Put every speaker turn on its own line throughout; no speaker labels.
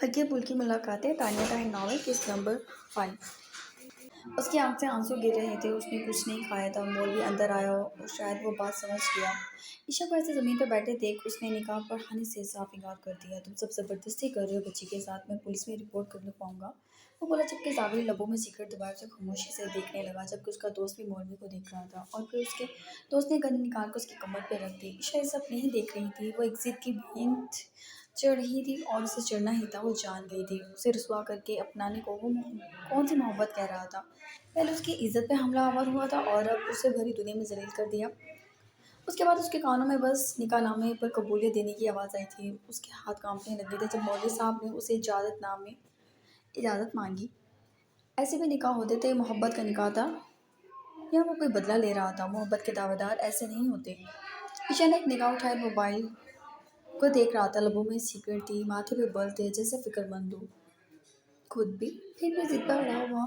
हल्की फुल्की मुलाकातें तानिया का है नॉवल किस नंबर 5। उसकी आंख से आंसू गिर रहे थे। उसने कुछ नहीं खाया था। मौलवी अंदर आया और शायद वो बात समझ गया। ईशा को ऐसे ज़मीन पर बैठे देख उसने निकाह पढ़ाने से साफ इनकार कर दिया। तुम सब ज़बरदस्ती कर रहे हो बच्ची के साथ, मैं पुलिस में रिपोर्ट कर पाऊंगा। वो बोला जबकि जावेद लबों में सिगरेट दबाए उसे खामोशी से देखने लगा, जबकि उसका दोस्त भी मौलवी को देख रहा था। और फिर उसके दोस्त ने गन निकाल कर उसकी कमर पर रख दी। ईशा ये सब नहीं देख रही थी। वो एक जिद की भेंट चढ़ रही थी और उसे चढ़ना ही था। वो जान गई थी उसे रुसवा करके अपनाने को वो कौन सी मोहब्बत कह रहा था। पहले उसकी इज्जत पे हमलावर हुआ था और अब उसे भरी दुनिया में जलील कर दिया। उसके बाद उसके कानों में बस निकाहनामे पर कबूलियत देने की आवाज़ आई थी। उसके हाथ कांपने लगे थे जब मौलवी साहब ने उसे इजाज़त मांगी। ऐसे भी निकाह होते थे, मोहब्बत का निकाह था या वो कोई बदला ले रहा था। मोहब्बत के दावेदार ऐसे नहीं होते। ईशा ने एक निगाह उठाए मोबाइल को देख रहा था। लबों में सिगरेट थी, माथे पे बल थे जैसे फिक्रमंद हो खुद भी। फिर भी जिद पर अड़ा हुआ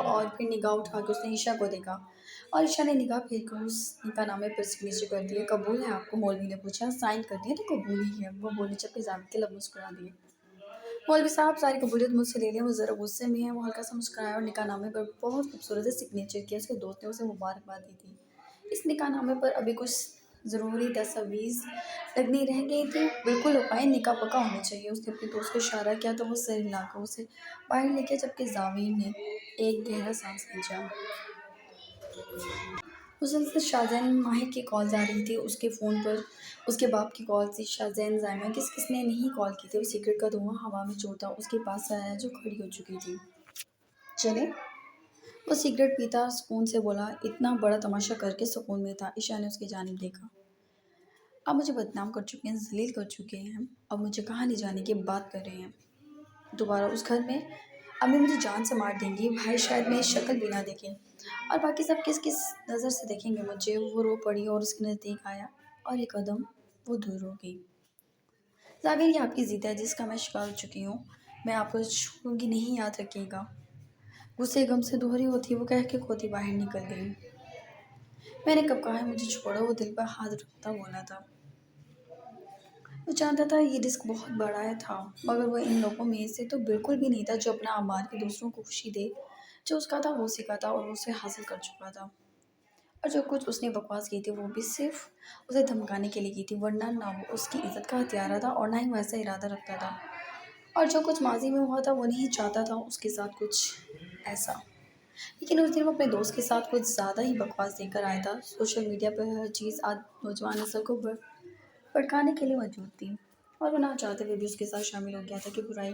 और फिर निगाह उठा के उसने ईशा को देखा और ईशा ने निगाह फेर कर उस निकाहनामे पर सिग्नेचर कर दिए। कबूल है आपको? मौलवी ने पूछा। साइन कर दिए तो कबूल ही है, वो बोली जबकि जावेद के लब मुस्कुरा दिए। मौलवी साहब सारी कबूलियत मुझसे ले लें। वो ज़रा गुस्से में है। वो हल्का सा मुस्कुराया और निकाहनामे पर बहुत खूबसूरत से सिग्नेचर किया। उसके दोस्त ने उसे मुबारकबाद दी थी। इस निकाहनामे पर अभी कुछ ज़रूरी दस्तावेज लगनी रह गई थी। बिल्कुल उपाय निकाह पक्का होना चाहिए। उसने अपने दोस्त को इशारा किया तो वो सिर हिलाकर उसे बाहर ले गया, जबकि जावेद ने एक गहरा सांस खींचा। मुसलसल शाहजैन माहिर की कॉल आ रही थी उसके फ़ोन पर। उसके बाप की कॉल थी। शाहजैन जायमा किसने नहीं कॉल की थी। वो सिगरेट का धुआं हवा में छोड़ता उसके पास आया जो खड़ी हो चुकी थी। चले? वो सिगरेट पीता सुकून से बोला। इतना बड़ा तमाशा करके सुकून में था। ईशा ने उसकी जानिब देखा। अब मुझे बदनाम कर चुके हैं, जलील कर चुके हैं, अब मुझे कहाँ ले जाने की बात कर रहे हैं। दोबारा उस घर में अम्मी मुझे जान से मार देंगी। भाई शायद मेरी शक्ल भी ना देखें और बाकी सब किस किस नज़र से देखेंगे मुझे। वो रो पड़ी और उसके नज़दीक आया और एक कदम वो दूर हो गई। जावेद ये आपकी ज़िद है जिसका मैं शिकार हो चुकी हूँ। मैं आपको छोड़ूंगी नहीं, याद रखिएगा। गुस्से गम से दोहरी होती वो कह के खोती बाहर निकल गई। मैंने कब कहा है मुझे छोड़ो? वो दिल पर हाथ रखता बोला था। वो जानता था ये रिस्क बहुत बड़ा है था, मगर वो इन लोगों में से तो बिल्कुल भी नहीं था जो अपना आमार के दूसरों को खुशी दे। जो उसका था वो सीखा था और वो उसे हासिल कर चुका था। और जो कुछ उसने बकवास की थी वो भी सिर्फ उसे धमकाने के लिए की थी, वरना ना वो उसकी इज्जत का हथियारा था और ना ही वैसा इरादा रखता था। और जो कुछ माजी में हुआ था वो नहीं चाहता था उसके साथ कुछ ऐसा। लेकिन उस दिन वो अपने दोस्त के साथ कुछ ज़्यादा ही बकवास देकर आया था। सोशल मीडिया पर हर चीज़ आज नौजवान नस्ल को भड़काने के लिए मौजूद थी और वो ना चाहते हुए भी उसके साथ शामिल हो गया था कि बुराई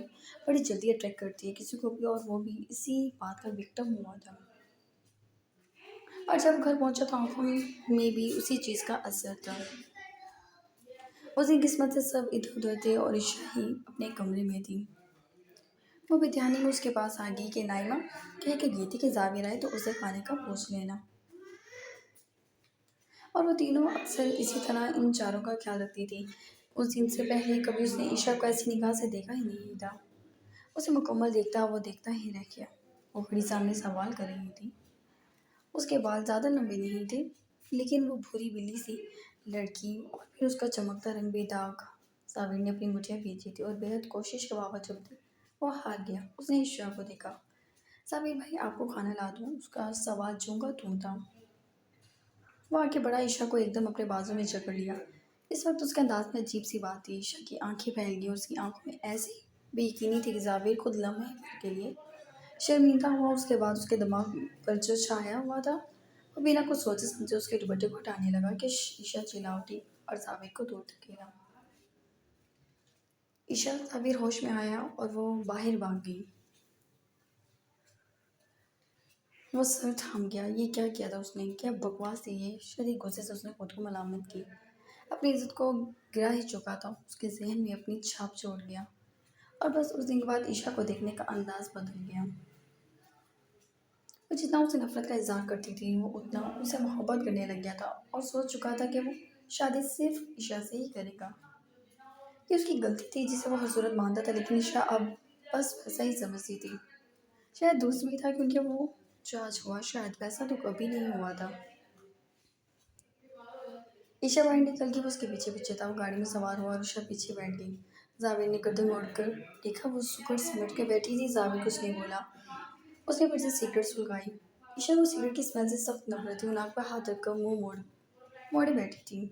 बड़ी जल्दी अट्रैक्ट करती है किसी को भी, और वो भी इसी बात का विक्टिम हुआ था। और जब घर पहुंचा तो आंखों में भी उसी चीज़ का असर था। उस दिन किस्मत से सब इधर उधर थे और ईशा ही अपने कमरे में थी। वो भी ध्यान में उसके पास आ गई कि नाइमा कह के गई थी कि जाविर आए तो उसे खाने का पूछ लेना। और वो तीनों अक्सर इसी तरह इन चारों का ख्याल रखती थी। उस दिन से पहले कभी उसने ईशा को ऐसी निगाह से देखा ही नहीं था। उसे मुकम्मल देखता वो देखता ही रह गया। वो खड़ी सामने सवाल कर रही थी। उसके बाल ज़्यादा लंबे नहीं थे, लेकिन वो भूरी बिल्ली सी लड़की और फिर उसका चमकता रंग बेदाग। साबिर ने अपनी मुठियाँ खींची थी और बेहद कोशिश के बावजूद भी वो हार गया। उसने ईशा को देखा। साबिर भाई आपको खाना ला दूँ? उसका सवाल चूंगा तू था। वो आके बड़ा ईशा को एकदम अपने बाजू में जकड़ लिया। इस वक्त उसके अंदाज में अजीब सी बात थी। ईशा की आंखें फैल गई और उसकी आंखों में ऐसी बेयकीनी थी कि जावेद खुद लम्हे भर के लिए शर्मिंदा हुआ। उसके बाद उसके दिमाग पर जो छाया हुआ था वो बिना कुछ सोचे समझे उसके दुपट्टे को हटाने लगा कि ईशा चिल्ला उठी और जावेद को दूर धकेला। ईशा जावेद होश में आया और वो बाहर भाग गई। वो सर थाम गया। ये क्या किया था उसने? क्या बकवास थी ये? शरीर गुस्से से उसने खुद को मलामत की। अपनी इज्जत को गिरा ही चुका था। उसके जहन में अपनी छाप छोड़ गया और बस उस दिन के बाद ईशा को देखने का अंदाज बदल गया। वो जितना उसे नफरत का इजहार करती थी वो उतना उसे मोहब्बत करने लग गया था और सोच चुका था कि वो शादी सिर्फ ईशा से ही करेगा। ये उसकी गलती थी जिसे वो हसूरत मानता था, लेकिन ईशा अब बस वैसा ही समझती थी। शायद दोस्त भी था क्योंकि वो जो आज हुआ शायद वैसा तो कभी नहीं हुआ था। ईशा बाहर निकल गई। वो उसके पीछे पीछे था। वो गाड़ी में सवार हुआ और ईशा पीछे बैठ गई। जावेद ने गर्दन मोड़कर देखा, वो सुकर सिमट के बैठी थी। जावेद कुछ नहीं बोला। उसने फिर से सिगरेट सुलगाई। ईशा को सिगरेट की स्मेल से सख्त नफरत थी। वो नाक पर हाथ रखकर मुंह मोड़े बैठी थी।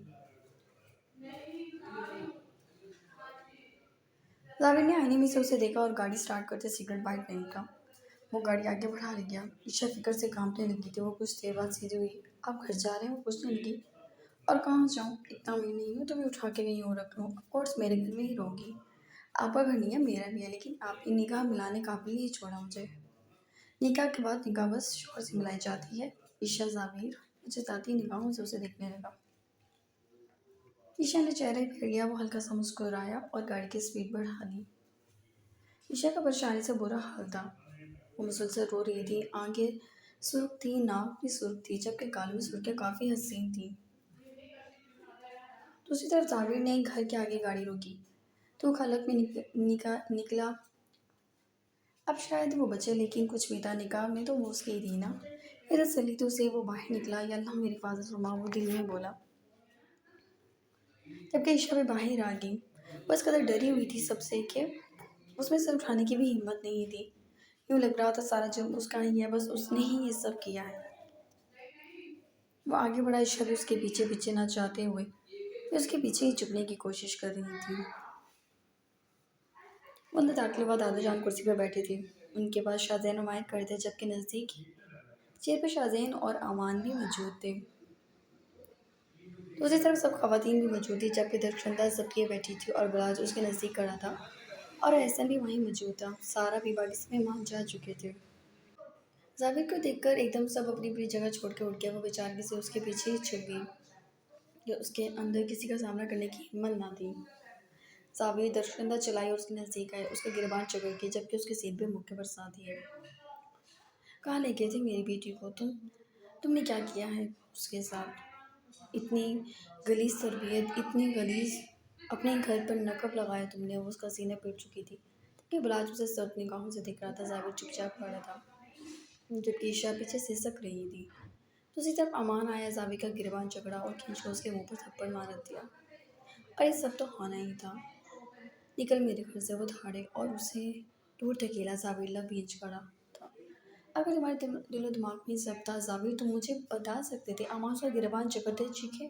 जावेद ने आईने में से उसे देखा और गाड़ी स्टार्ट करते सिगरेट बाइट नहीं था। वो गाड़ी आगे बढ़ा ले गया। ईशा फिक्र से कांपने लगी थी। वो कुछ देर बाद सीधी हुई। आप घर जा रहे हैं? वो पूछने लगी। और कहाँ जाऊँ? इतना मैं नहीं हूँ तुम्हें उठा के कहीं और रख लूँ? ऑफकोर्स मेरे घर में ही रहोगी। आपका घर नहीं है, मेरा भी है, लेकिन आपकी निगाह मिलाने काबिल नहीं छोड़ा मुझे। निकाह के बाद निगाह बस शोर से मिलाई जाती है। ईशा जावेद मुझे ताती निगाहों से उसे देखने लगा। ईशा ने चेहरा फेर लिया। वो हल्का सा मुस्कुराया और गाड़ी की स्पीड बढ़ा दी। ईशा का परेशानी से बुरा हाल था। वो मुसलसल रो रही थी। आंखें सुर्ख थी, नाक भी सुर्ख थी, जबकि गाल में सुर्खियाँ काफ़ी हसीन थी। दूसरी तरफ जावेद ने घर के आगे गाड़ी रोकी। तो खलक में निकला। अब शायद वो बचे, लेकिन कुछ भी था, निकाह में तो वो उसकी ही थी ना। इधर चली तो उसे वो बाहर निकला। या अल्लाह मेरी हिफाजत फरमा, वो दिल में बोला, जबकि ईशा भी बाहर आ गई। बस कदर डरी हुई थी सबसे कि उसमें सर उठाने की भी हिम्मत नहीं थी। यूँ लग रहा था सारा जुर्म उसका ही है, बस उसने ही ये सब किया है। वो आगे बढ़ा। ईशा भी उसके पीछे पीछे ना चाहते हुए फिर उसके पीछे ही छुपने की कोशिश कर रही थी। वो अंदर दाखिल हुआ। दादा जान कुर्सी पर बैठे थे। उनके पास शाहजैन और माहिर खड़े थे, जबकि नज़दीक चेयर पर शाहजैन और अमान भी मौजूद थे। दूसरी तरफ सब खवातीन भी मौजूद थी, जबकि दरख्शंदा जकिया बैठी थी और बलाज उसके नज़दीक खड़ा था और एहसन भी वहीं मौजूद था। सारा भी बाकी से मेहमान जा चुके थे। जावेद को देखकर एकदम सब अपनी अपनी जगह छोड़ के उठ गया। वो बेचारी से उसके पीछे ही छुप गई कि उसके अंदर किसी का सामना करने की हिम्मत ना थी। जावेद दरख्शंदा चलाई और उसके नज़दीक आए। उसका गिरबान चकड़ के, जबकि उसके सीने पे मुक्के बरसा दिए। कहाँ ले गए थे मेरी बेटी को? तुमने क्या किया है उसके साथ? इतनी गलीज़ तरबियत, इतनी गलीज़, अपने घर पर नकब लगाया तुमने। वो उसका सीना पीट चुकी थी, जबकि बलाज उसे सख्त निगाहों से देख रहा था। जावेद चुपचाप खड़ा था, जबकि ईशा पीछे सिसक रही थी। दूसरी तरफ अमान आया। जावेद का गिरबान चकड़ा और खींचकर उसके मुंह पर थप्पड़ मार दिया। और ये सब तो होना ही था। निकल मेरे घर से, वो धाड़े और उसे दूर धकेला। जावेद लब खींच खड़ा था। अगर तुम्हारे दिलो दिमाग में सब था जावेद, तुम मुझे बता सकते थे। अमान उसका गिरबान चकरते चीखे।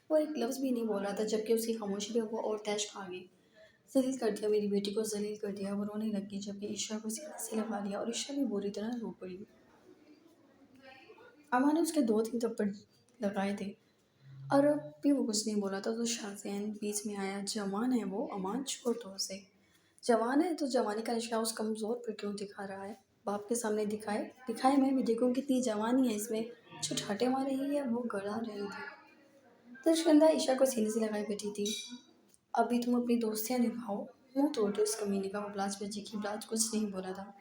वो एक लफ्ज़ भी नहीं बोला था, जबकि उसकी खामोशी पे वो और तैश खा गई। जलील कर दिया, मेरी बेटी को जलील कर दिया। वो रोने लगी, जबकि ईशा को सीने से लगा लिया और ईशा भी बुरी तरह रो पड़ी। अमान ने उसके 2-3 थप्पड़ लगाए थे और अब भी वो कुछ नहीं बोला था। तो शाहजैन बीच में आया। जवान है वो, अमान छोड़ दो उसे। जवान है तो जवानी का नशा उस कमज़ोर पर क्यों दिखा रहा है? बाप के सामने दिखाए दिखाए, मैं भी देखूं कितनी जवानी है इसमें। जो ठाटे मार रही है वो गड़ा रही थी। दर्शकंदा ईशा को सीने से लगाई बैठी थी। अभी तुम अपनी दोस्तियां निभाओ। मुंह तोड़ दो इस कमीने का। वो ब्लाज पे चीखी। ब्लाज कुछ नहीं बोला था।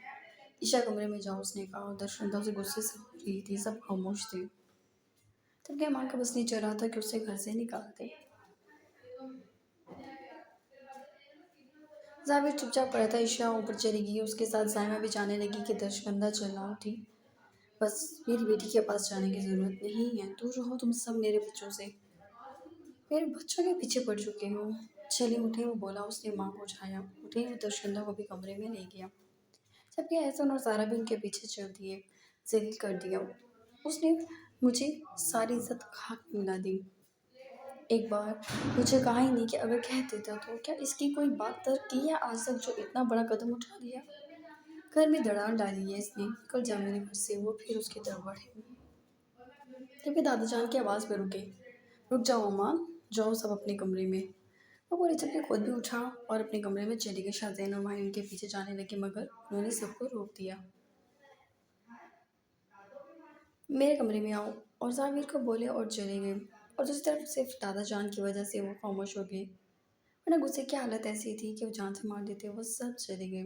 ईशा कमरे में जाओ उसने कहा। और दर्शकंदा उसे गुस्से से बोल रही थी। सब खामोश थे। तब क्या माँ का बस नहीं चल रहा था कि उसे घर से निकाल दे। जावेद चुपचाप पड़ा था। ईशा ऊपर चली गई। उसके साथ जायमा भी जाने लगी कि दर्शकंदा चला उठी। बस मेरी बेटी के पास जाने की ज़रूरत नहीं है। दूर रहो तुम सब मेरे बच्चों से। मेरे बच्चों के पीछे पड़ चुके हो। चले उठे, वो बोला। उसने माँ को उठाया। उठे, वो दर्शकंदा को भी कमरे में ले गया, जबकि एहसन और सारा भी उनके पीछे चल दिए। जलील कर दिया। उसने मुझे सारी इज्जत खाक में मिला दी। एक बार मुझे कहा ही नहीं कि अगर कह देता तो क्या इसकी कोई बात तर्क की है आज तक, जो इतना बड़ा कदम उठा दिया? घर में दरार डाली है इसने। कल जा मेरे घर से। वो फिर उसकी तरफ बढ़े, जबकि दादा जान की आवाज़ पे रुके। रुक जाओ अम्मा, जाओ सब अपने कमरे में। वो बोले, जबकि खुद भी उठा और अपने कमरे में चली गई। शाहजैन और माही उनके पीछे जाने लगे, मगर उन्होंने सबको रोक दिया। मेरे कमरे में आओ, और जावेद को बोले और चले गए। और दूसरी तरफ सिर्फ दादा जान की वजह से वो खामोश हो गए, वरना गुस्से की हालत ऐसी थी कि वो जान से मार देते। वो सब चले गए।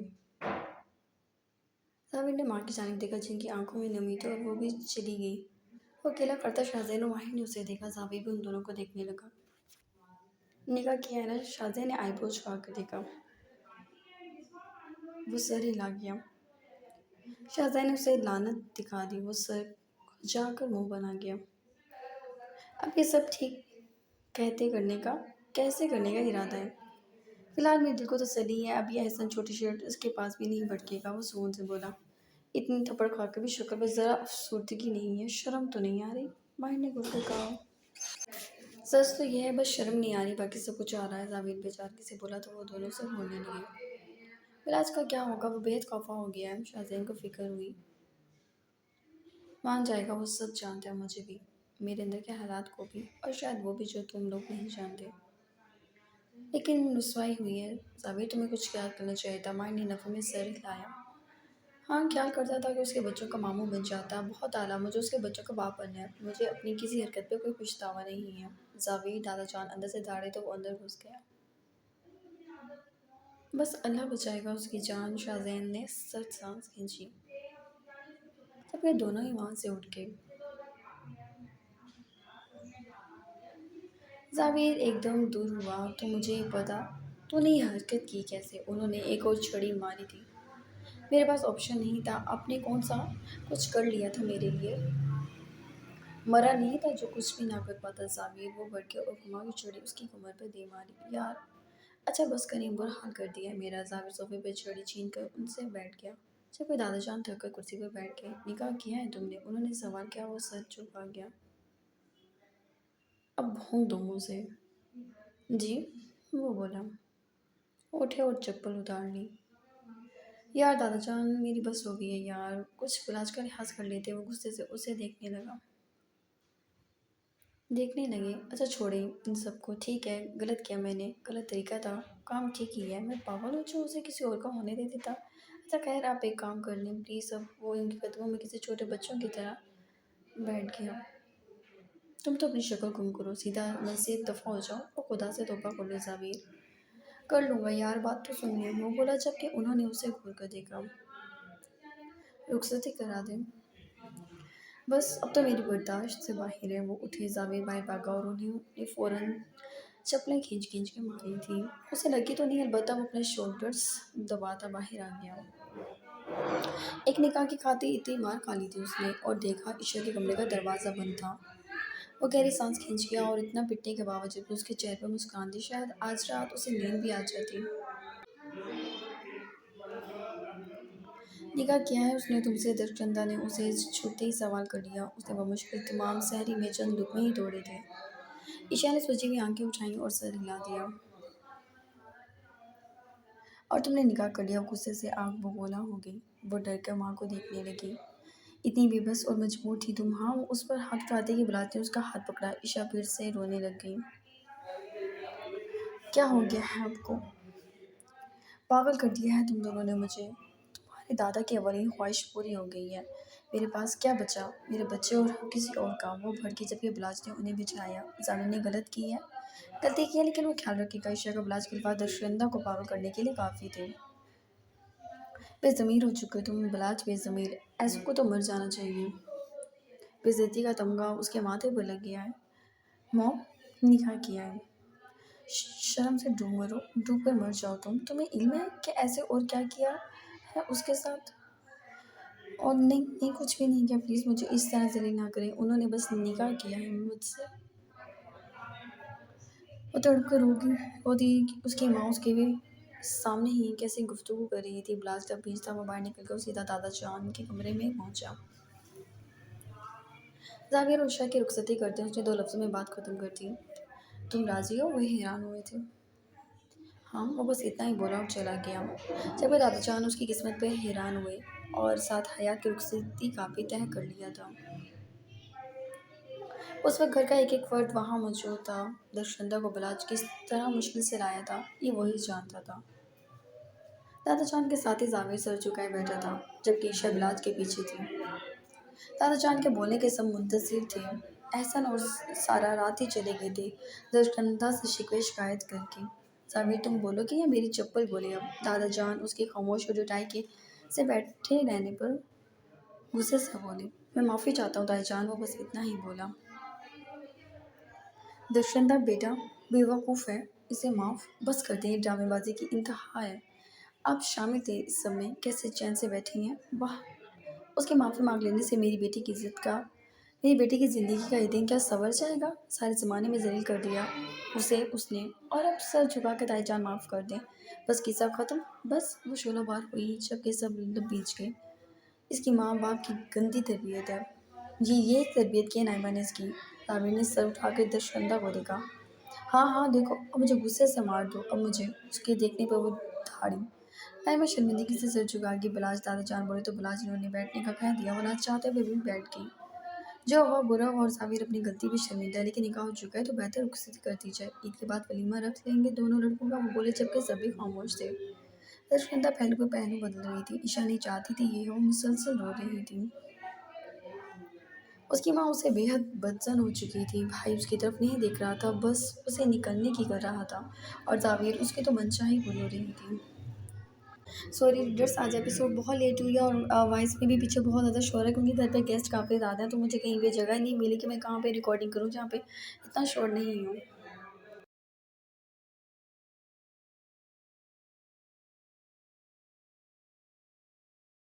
जावेद ने माँ की जानिब देखा, जिनकी आंखों में नमी थी, और वो भी चली गई। वो अकेला करता शाहजैन और माही ने उसे देखा। जावेद भी उन दोनों को देखने लगा। निकाह किया है ना? शाहजैन ने आईब्रो छुपा कर देखा। वो सर हिला गया। शाहजैन ने उसे लानत दिखा दी। वो सर जाकर मुंह बना गया। अब ये सब ठीक कहते करने का कैसे करने का इरादा है? फिलहाल मेरे दिल को तसल्ली है, अब ये एहसान छोटी शर्ट उसके पास भी नहीं भड़केगा, वो सुकून से बोला। इतनी थप्पड़ खाकर भी शक्ल पर ज़रा अफसुर्दगी नहीं है, शर्म तो नहीं आ रही? माहिर ने घुल कर कहा। सच तो यह है, बस शर्म नहीं आ रही, बाकी सब कुछ आ रहा है। जावेद बेचारगी से बोला तो वो दोनों से बोलने लगे। इलाज का क्या होगा, वो बेहद खफा हो गया है। शाहजैन को फिक्र हुई। मान जाएगा, वो सब जानता है, मुझे भी, मेरे अंदर के हालात को भी, और शायद वो भी जो तुम लोग नहीं जानते। लेकिन रुसवाई हुई है। जावेद, तुम्हें कुछ ख्याल करना चाहिए था। माहिर ने नफ़े में सर हिलाया। हाँ, ख्याल करता था कि उसके बच्चों का मामू बन जाता। बहुत आला, मुझे उसके बच्चों का बाप बनना है। मुझे अपनी किसी हरकत पे कोई पछतावा नहीं है। जावेद, दादा जान अंदर से दहाड़े तो वो अंदर घुस गया। बस अल्लाह बचाएगा उसकी जान। शाहजैन ने सख्त सांस खींची। तब वे दोनों ही वहाँ से उठ गए। जावेद एकदम दूर हुआ। तो मुझे पता तूने ये हरकत की कैसे? उन्होंने एक और छड़ी मारी थी। मेरे पास ऑप्शन नहीं था। आपने कौन सा कुछ कर लिया था मेरे लिए? मरा नहीं था जो कुछ भी ना कर पाता। जावेद, वो बढ़ के और घुमा की छड़ी उसकी कमर पर दे मारी। यार, अच्छा बस करें, बुरा हाल कर दिया है मेरा। जावेद सोफे पे छड़ी छीन कर उनसे बैठ गया। जब कोई दादाजान थक कर कुर्सी पर बैठ गए। निकाह किया है तुमने? उन्होंने सवाल किया। वो सर झुका गया। अब भोंक दो मुँह से। जी, वो बोला। उठे और चप्पल उतार ली। यार दादाजान, मेरी बस हो गई है यार, कुछ इलाज का लिहाज कर लेते। वो गुस्से से उसे देखने लगे। अच्छा छोड़े इन सबको, ठीक है, गलत किया मैंने, गलत तरीका था, काम ठीक ही है। मैं पागल हूँ जो उसे किसी और का होने दे देता। अच्छा खैर, आप एक काम कर लें प्लीज़। अब वो इनके कदमों में किसी छोटे बच्चों की तरह बैठ गया। तुम तो अपनी शक्ल गुम करो, सीधा मुझसे दफ़ा हो जाओ और खुदा से तौबा कर लो। जावेद, कर लूँगा यार, बात तो सुन ले, वो बोला जबकि उन्होंने उसे घूर कर देखा। रुखसती करा दें, बस अब तो मेरी बर्दाश्त से बाहर है। वो उठे। जावेद बाहर भागा और उन्हें फ़ौरन चप्पलें खींच खींच के मारी थी। उसे लगी तो नहीं, अलबत्ता वो अपने शोल्डर्स दबाता बाहर आ गया। एक निकाह की खातिर इतनी मार खा ली थी उसने, और देखा ईशा के कमरे का दरवाज़ा बंद था। वो गहरी सांस खींच गया, और इतना पिटने के बावजूद भी उसके चेहरे पर मुस्कान थी। शायद आज रात उसे नींद भी आ जाती। निकाह किया है उसने तुमसे? दरचंदा ने उसे छूते ही सवाल कर लिया। उसने बमुश्किल तमाम सहरी में चंद लुकमे ही तोड़े थे। ईशा ने सोची हुई आंखें उठाईं और सर हिला दिया। और तुमने निकाह कर लिया? वो गुस्से से आग बबूला हो गई। वो डर कर माँ को देखने लगी। इतनी बेबस और मजबूर थी तुम? हाँ। वो उस पर हाथ उठाते ही बुलाते उसका हाथ पकड़ा। ईशा फिर से रोने लग गई। क्या हो गया है आपको? पागल कर दिया है तुम दोनों ने मुझे। तुम्हारे दादा की अवली ख्वाहिश पूरी हो गई है। मेरे पास क्या बचा? मेरे बच्चे और किसी और का? वो भड़की जबकि बिलाज ने उन्हें बिछाया। जामिन ने गलत की है, गलती की है, लेकिन वो ख्याल रखेगा। ईशा का बिलाज के अल्फाज दर्शंदा को पागल करने के लिए काफ़ी थे। बेज़मीर हो चुके हो तुम बिलाज, बेज़मीर। ऐसे को तो मर जाना चाहिए। बेइज्जती का तमगा उसके माथे पर लग गया है। मौत, निकाह किया है, शर्म से डूब कर मर जाओ तुम। तुम्हें इल्म है कि ऐसे और क्या किया है उसके साथ? और नहीं नहीं, कुछ भी नहीं किया। प्लीज़ मुझे इस तरह जलील ना करें। उन्होंने बस निकाह किया है मुझसे। वो तड़प कर रोगी रो दी। उसकी माँ उसके भी सामने ही कैसे गुफ्तगू कर रही थी। ब्लास्ट जब भीजता वो बाहर निकल कर सीधा दादा जान के कमरे में पहुंचा। जाविर और उषा की रुखसती करते उसने दो लफ्ज़ों में बात ख़त्म कर दी। तुम राज़ी हो? वह हैरान हुए थे। हाँ, वो बस इतना ही बोला और चला गया। जब वे दादाजान उसकी किस्मत पे हैरान हुए, और साथ हयात की रुखसती का भी तय कर लिया था। उस वक्त घर का एक एक फर्द वहाँ मौजूद था। दरशंदा को बलाज किस तरह मुश्किल से लाया था, ये वही जानता था। दादाजान के साथ ही जावेद सर झुकाए बैठा था, जबकि ईशा बिलाज के पीछे थी। दादाजान के बोलने के सब मुंतज़िर थे। एहसन और सारा रात ही चले गए थे दरशंदा से शिकवे शिकायत करके। जावेद, तुम बोलोगे या मेरी चप्पल बोले? अब दादाजान उसके खामोश और जुटाई के से बैठे रहने पर गुस्से से बोले। मैं माफ़ी चाहता हूँ दादाजान, वो बस इतना ही बोला। दर्शंदा बेटा बेवकूफ़ है, इसे माफ़ बस कर दें, ड्रामेबाजी की इंतहा है। आप शामिल थे इस सब में, कैसे चैन से बैठी हैं? वाह, उसके माफ़ी मांग लेने से मेरी बेटी की ज़िंदगी का ये दिन क्या संवर जाएगा? सारे ज़माने में ज़लील कर दिया। उसे उसने और अब सर झुका के ताईजान माफ़ कर दें। बस किस्सा ख़त्म। बस वो शोला बार हुई जब ये सब मतलब बीच गए। इसकी माँ-बाप की गंदी तरबियत है। ये तरबियत की है नाइमा ने इसकी। साबिर ने सर उठा कर दशरंदा को देखा। हाँ, हाँ, देखो, अब मुझे गुस्से से मार दो, अब मुझे। उसके देखने पर वो धाड़ी। नाइमा शर्मिंदगी से सर झुका के बिलाज दादा जान बोले तो बिलाज ने उन्हें बैठने का कह दिया, वो ना चाहते हुए भी बैठ गई। जो हुआ बुरा हुआ और साबिर अपनी गलती पे शर्मिंदा है, लेकिन निकाह हो चुका है तो बेहतर रुखसती कर दी जाए। ईद के बाद वलीमा रख लेंगे दोनों लड़कों का, वो बोले जबकि सभी खामोश थे। दशरंदा पहलू पे पहलू बदल रही थी। ईशा नहीं चाहती थी ये हो, मुसलसल रो रही थी। उसकी माँ उससे बेहद बदजन हो चुकी थी। भाई उसकी तरफ नहीं देख रहा था, बस उसे निकलने की कर रहा था। और जावेर उसकी तो मनचाही पूरी हो रही थी। सॉरी रीडर्स, आज एपिसोड बहुत लेट हुई है और वॉइस में भी पीछे बहुत ज़्यादा शोर है क्योंकि घर पे गेस्ट काफ़ी ज़्यादा हैं, तो मुझे कहीं पे जगह नहीं मिली कि मैं कहाँ पे रिकॉर्डिंग करूँ जहाँ पे इतना शोर नहीं हो।